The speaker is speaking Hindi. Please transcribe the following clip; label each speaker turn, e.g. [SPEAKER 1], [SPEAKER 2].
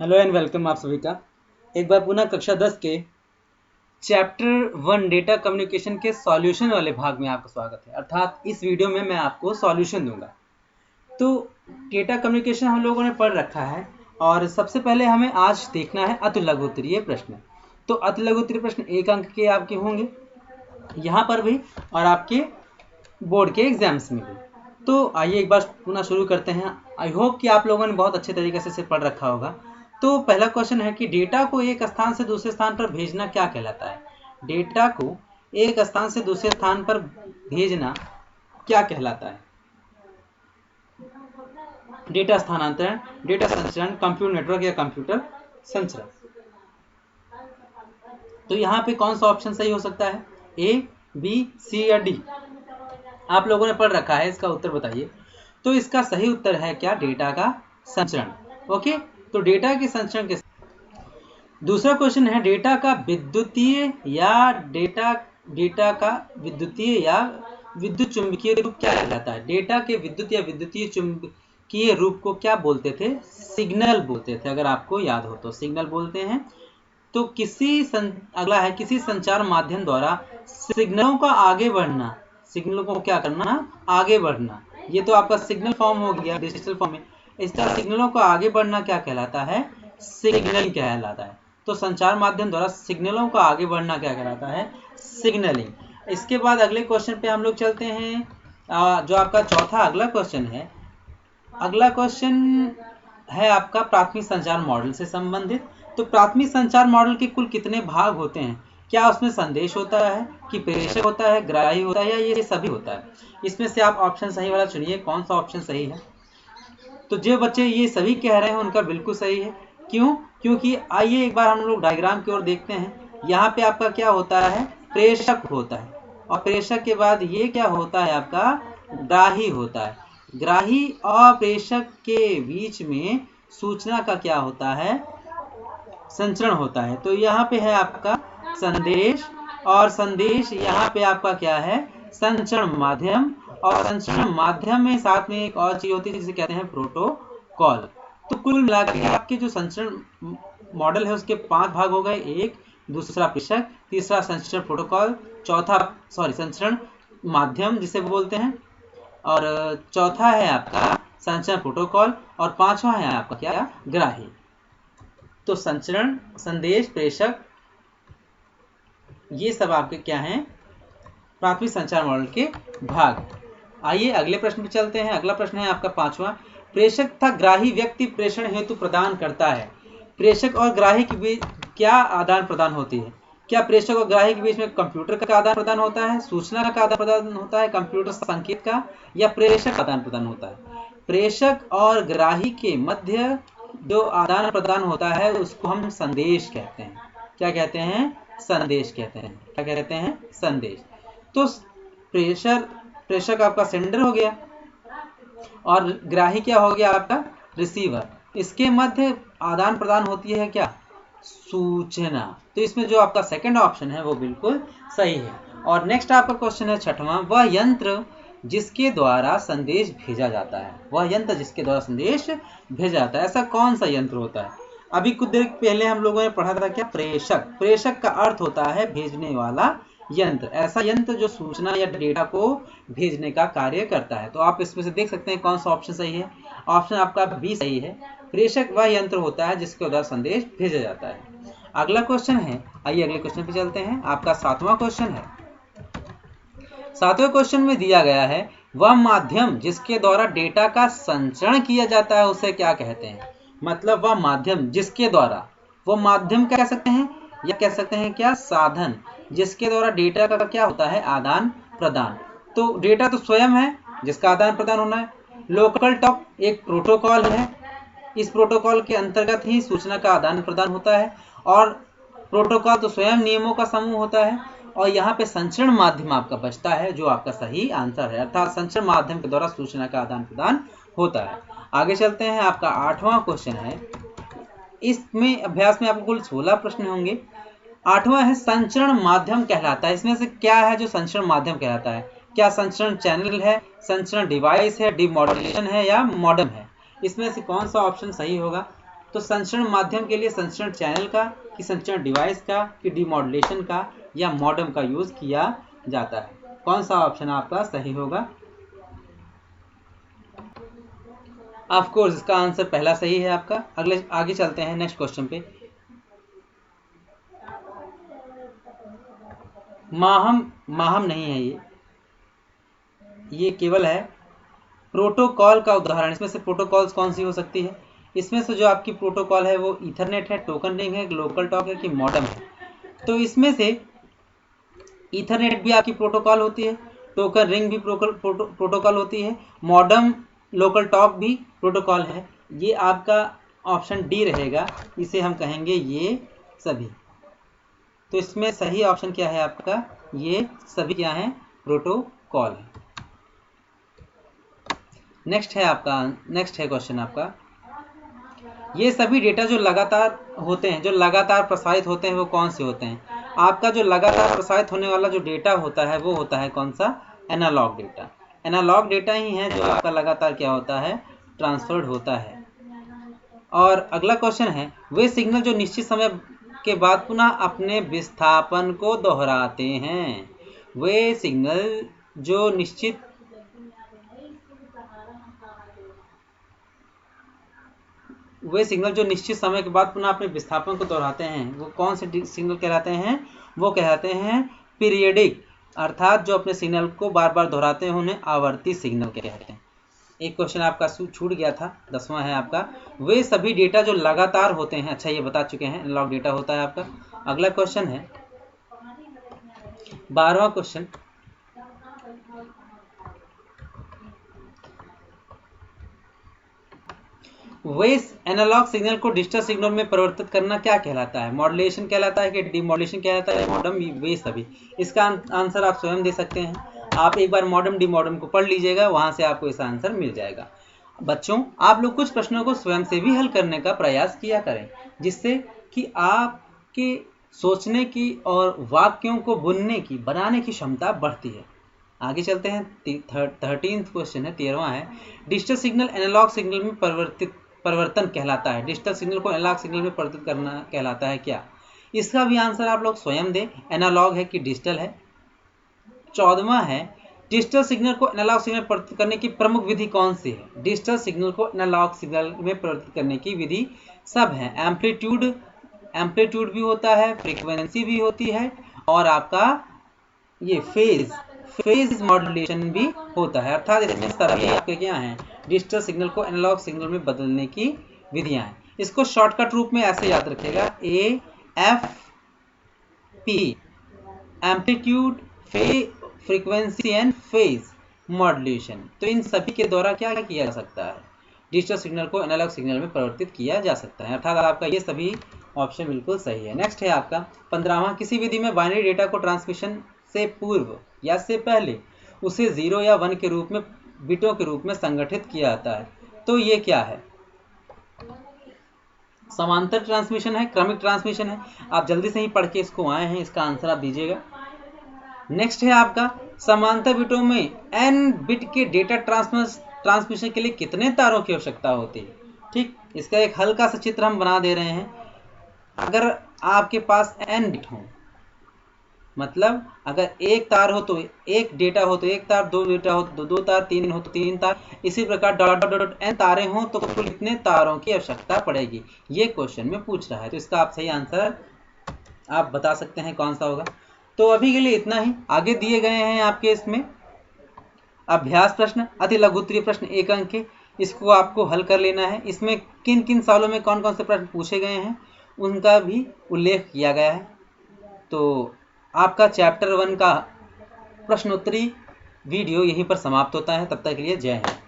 [SPEAKER 1] हेलो एंड वेलकम आप सभी का एक बार पुनः कक्षा 10 के चैप्टर 1 डेटा कम्युनिकेशन के सॉल्यूशन वाले भाग में आपका स्वागत है। अर्थात इस वीडियो में मैं आपको सॉल्यूशन दूंगा। तो डेटा कम्युनिकेशन हम लोगों ने पढ़ रखा है और सबसे पहले हमें आज देखना है अतुल लघुत्तरीय प्रश्न। तो अतुल लघुत्तरीय प्रश्न 1 अंक के आपके होंगे यहाँ पर भी और आपके बोर्ड के एग्जाम्स में भी। तो आइए एक बार पुनः शुरू करते हैं। आई होप कि आप लोगों ने बहुत अच्छे तरीके से इसे पढ़ रखा होगा। तो पहला क्वेश्चन है कि डेटा को एक स्थान से दूसरे स्थान पर भेजना क्या कहलाता है। डेटा को एक स्थान से दूसरे स्थान पर भेजना क्या कहलाता है। डेटा स्थानांतरण, डेटा संचरण, कंप्यूटर नेटवर्क या कंप्यूटर संचरण। तो यहाँ पे कौन सा ऑप्शन सही हो सकता है, ए, बी, सी या डी। आप लोगों ने पढ़ रखा है, इसका उत्तर बताइए। तो इसका सही उत्तर है क्या, डेटा का संचरण। ओके, तो डेटा के संचरण के दूसरा क्वेश्चन है डेटा का विद्युतीय या डेटा का विद्युतीय या विद्युत चुंबकीय रूप क्या कहलाता है। डेटा के विद्युत या विद्युतीय चुंबकीय रूप को क्या बोलते थे, सिग्नल बोलते थे। अगर आपको याद हो तो सिग्नल बोलते हैं। तो अगला है किसी संचार माध्यम द्वारा सिग्नलों का आगे बढ़ना, सिग्नलों को क्या करना, आगे बढ़ना। ये तो आपका सिग्नल फॉर्म हो गया डिजिटल फॉर्म में। इस तरह सिग्नलों का आगे बढ़ना क्या कहलाता है, सिग्नलिंग कहलाता है। तो संचार माध्यम द्वारा सिग्नलों का आगे बढ़ना क्या कहलाता है, सिग्नलिंग। इसके बाद अगले क्वेश्चन पे हम लोग चलते हैं, जो आपका चौथा अगला क्वेश्चन है। अगला क्वेश्चन है आपका प्राथमिक संचार मॉडल से संबंधित। तो प्राथमिक संचार मॉडल के कुल कितने भाग होते हैं। क्या उसमें संदेश होता है कि प्रेषक होता है, ग्राही होता है या ये सभी होता है। इसमें से आप ऑप्शन सही वाला चुनिए, कौन सा ऑप्शन सही है। तो जो बच्चे ये सभी कह रहे हैं उनका बिल्कुल सही है। क्यों, क्योंकि आइए एक बार हम लोग डायग्राम की ओर देखते हैं। यहाँ पे आपका क्या होता है, प्रेषक होता है और प्रेषक के बाद ये क्या होता है, आपका ग्राही होता है। ग्राही और प्रेषक के बीच में सूचना का क्या होता है, संचरण होता है। तो यहाँ पे है आपका संदेश और संदेश यहाँ पे आपका क्या है, संचरण माध्यम। और संचरण माध्यम में साथ में एक और चीज होती है जिसे कहते हैं प्रोटोकॉल। तो कुल मिलाकर आपके जो संचरण मॉडल है उसके 5 भाग हो गए। एक, दूसरा प्रेषक, तीसरा संचरण प्रोटोकॉल, चौथा संचरण माध्यम जिसे बोलते हैं, और चौथा है आपका संचरण प्रोटोकॉल, और पांचवा है आपका क्या, ग्राही। तो संचरण, संदेश, प्रेषक, ये सब आपके क्या हैं, प्राथमिक संचार मॉडल के भाग। आइए अगले प्रश्न पे चलते हैं। अगला प्रश्न है आपका 5वां। प्रेषक तथा ग्राही व्यक्ति प्रेषण हेतु प्रदान करता है। प्रेषक और ग्राही के बीच क्या आदान प्रदान होती है। क्या प्रेषक और ग्राही के बीच में कंप्यूटर का आदान प्रदान होता है, सूचना का आदान प्रदान होता है, कंप्यूटर संकेत का, या प्रेषक आदान प्रदान होता है। प्रेषक और ग्राही के मध्य जो आदान प्रदान होता है उसको हम संदेश कहते हैं। क्या कहते हैं, संदेश कहते हैं। क्या कहते हैं, संदेश। तो प्रेषक आपका सेंडर हो गया और ग्राही क्या हो गया, आपका रिसीवर। इसके मध्य आदान प्रदान होती है क्या, सूचना। तो इसमें जो आपका सेकंड ऑप्शन है वो बिल्कुल सही है। और नेक्स्ट आपका क्वेश्चन है 6वां। वह यंत्र जिसके द्वारा संदेश भेजा जाता है। वह यंत्र जिसके द्वारा संदेश भेजा जाता है, ऐसा कौन सा यंत्र होता है। अभी कुछ देर पहले हम लोगों ने पढ़ा था क्या, प्रेषक। प्रेषक का अर्थ होता है भेजने वाला यंत्र, ऐसा यंत्र जो सूचना या डेटा को भेजने का कार्य करता है। तो आप इसमें से देख सकते हैं कौन सा ऑप्शन सही है। ऑप्शन आपका बी सही है। प्रेषक वह यंत्र होता है जिसके द्वारा संदेश भेजा जाता है। अगला क्वेश्चन है, आइए अगले क्वेश्चन पे चलते हैं। आपका 7वां क्वेश्चन है। 7वें क्वेश्चन में दिया गया है, वह माध्यम जिसके द्वारा डेटा का संचरण किया जाता है उसे क्या कहते हैं। मतलब वह माध्यम जिसके द्वारा, वो माध्यम कह सकते हैं या कह सकते हैं क्या, साधन, जिसके द्वारा डेटा का क्या होता है, आदान प्रदान। तो डेटा तो स्वयं है जिसका आदान प्रदान होना है। लोकल टॉक एक प्रोटोकॉल है, इस प्रोटोकॉल के अंतर्गत ही सूचना का आदान प्रदान होता है। और प्रोटोकॉल तो स्वयं नियमों का समूह होता है। और यहाँ पे संचरण माध्यम आपका बचता है जो आपका सही आंसर है, अर्थात संचरण माध्यम के द्वारा सूचना का आदान प्रदान होता है। आगे चलते हैं। आपका 8वां क्वेश्चन है। इसमें अभ्यास में आपको कुल 16 प्रश्न होंगे। 8वां है संचरण माध्यम कहलाता है। इसमें से क्या है जो संचरण माध्यम कहलाता है। क्या संचरण चैनल है, संचरण डिवाइस है, डिमॉड्यूलेशन है या मॉडेम है। इसमें से कौन सा ऑप्शन सही होगा। तो संचरण माध्यम के लिए संचरण चैनल का, कि संचरण डिवाइस का, कि डिमॉड्यूलेशन का या मॉडेम का यूज किया जाता है? कौन सा ऑप्शन आपका सही होगा? ऑफ कोर्स इसका आंसर पहला सही है आपका। आगे चलते हैं नेक्स्ट क्वेश्चन पे। माहम नहीं है ये केवल है प्रोटोकॉल का उदाहरण। इसमें से प्रोटोकॉल्स कौन सी हो सकती है? इसमें से जो आपकी प्रोटोकॉल है वो ईथरनेट है, टोकन रिंग है, लोकल टॉक है, कि मॉडेम है? तो इसमें से ईथरनेट भी आपकी प्रोटोकॉल होती है, टोकन रिंग भी प्रोटोकॉल होती है, मॉडेम लोकल टॉक भी प्रोटोकॉल है। ये आपका ऑप्शन डी रहेगा, इसे हम कहेंगे ये सभी। तो इसमें सही ऑप्शन क्या है आपका? ये सभी क्या है? प्रोटोकॉल है। नेक्स्ट है क्वेश्चन आपका, ये सभी डेटा जो लगातार होते हैं, जो लगातार प्रसारित होते हैं, वो कौन से होते हैं? आपका जो लगातार प्रसारित होने वाला जो डेटा होता है वो होता है कौन सा? Analog data. एनालॉग डेटा ही है जो आपका लगातार क्या होता है? ट्रांसफर्ड होता है। और अगला क्वेश्चन है, वे सिग्नल जो निश्चित समय के बाद पुनः अपने विस्थापन को दोहराते हैं। वे सिग्नल जो निश्चित समय के बाद पुनः अपने विस्थापन को दोहराते हैं, वो कौन से सिग्नल कहलाते हैं? वो कहलाते हैं पीरियडिक, अर्थात जो अपने सिग्नल को बार बार दोहराते हैं उन्हें आवर्ती सिग्नल कहते हैं। एक क्वेश्चन आपका छूट गया था, 10वां है आपका, वे सभी डेटा जो लगातार होते हैं। अच्छा, ये बता चुके हैं, एनालॉग डेटा होता है आपका। अगला क्वेश्चन है 12वां क्वेश्चन, वे एनालॉग सिग्नल को डिजिटल सिग्नल में परिवर्तित करना क्या कहलाता है? मॉड्यूलेशन कहलाता है कि डिमॉड्यूलेशन कहलाता है? मॉडेम, वे सभी। इसका आंसर आप स्वयं दे सकते हैं। आप एक बार मॉडेम डिमॉडेम को पढ़ लीजिएगा, वहां से आपको इसका आंसर मिल जाएगा। बच्चों, आप लोग कुछ प्रश्नों को स्वयं से भी हल करने का प्रयास किया करें, जिससे कि आपके सोचने की और वाक्यों को बुनने की, बनाने की क्षमता बढ़ती है। आगे चलते हैं, 13वां क्वेश्चन है, 13वां है, डिजिटल सिग्नल एनालॉग सिग्नल में परिवर्तन कहलाता है। डिजिटल सिग्नल को एनालॉग सिग्नल में परिवर्तित करना कहलाता है क्या? इसका भी आंसर आप लोग स्वयं दें, एनालॉग है कि डिजिटल है। 14वां है, डिजिटल सिग्नल को एनालॉग सिग्नल परिवर्तित करने की प्रमुख विधि कौन सी है? डिजिटल सिग्नल को एनालॉग सिग्नल में परिवर्तित करने की विधि सब है। एम्पलीट्यूड भी होता है, फ्रीक्वेंसी भी होती है, और आपका ये फेज मॉड्यूलेशन भी होता है। अर्थात इसमें सभी आपके क्या हैं? डिजिटल सिग्नल को एनालॉग सिग्नल में बदलने की विधियां हैं। इसको शॉर्टकट रूप में ऐसे याद रखिएगा, AFP, amplitude, frequency and phase modulation. तो इन सभी के द्वारा क्या किया जा सकता है? डिजिटल सिग्नल को एनालॉग सिग्नल में परिवर्तित किया जा सकता है। अर्थात आपका ये सभी ऑप्शन बिल्कुल सही है। नेक्स्ट है आपका 15वां, किसी विधि में बाइनरी डेटा को ट्रांसमिशन से पूर्व या से पहले उसे 0 या 1 के रूप में, बिटों के रूप में संगठित किया जाता है। तो ये क्या है? समांतर ट्रांसमिशन है, क्रमिक ट्रांसमिशन है? आप जल्दी से ही पढ़ के इसको आए हैं, इसका आंसर आप दीजिएगा। नेक्स्ट है आपका, समांतर बिटों में n बिट के डेटा ट्रांसमिशन के लिए कितने तारों की आवश्यकता होती है? ठीक, इसका एक हल्का सा चित्र हम बना दे रहे हैं। अगर आपके पास n बिट हो, मतलब अगर एक तार हो तो एक डेटा हो तो एक तार, दो डेटा हो तो दो तार, तीन हो तो तीन तार, इसी प्रकार डॉट डॉट डॉट n तारे हों तो कुल कितने तारों की आवश्यकता पड़ेगी? ये क्वेश्चन में पूछ रहा है। तो इसका आप सही आंसर आप बता सकते हैं कौन सा होगा। तो अभी के लिए इतना ही। आगे दिए गए हैं आपके इसमें अभ्यास प्रश्न, अति लघु उत्तरीय प्रश्न 1 अंक के, इसको आपको हल कर लेना है। इसमें किन किन सालों में कौन कौन से प्रश्न पूछे गए हैं उनका भी उल्लेख किया गया है। तो आपका चैप्टर 1 का प्रश्नोत्तरी वीडियो यहीं पर समाप्त होता है। तब तक के लिए जय हिंद।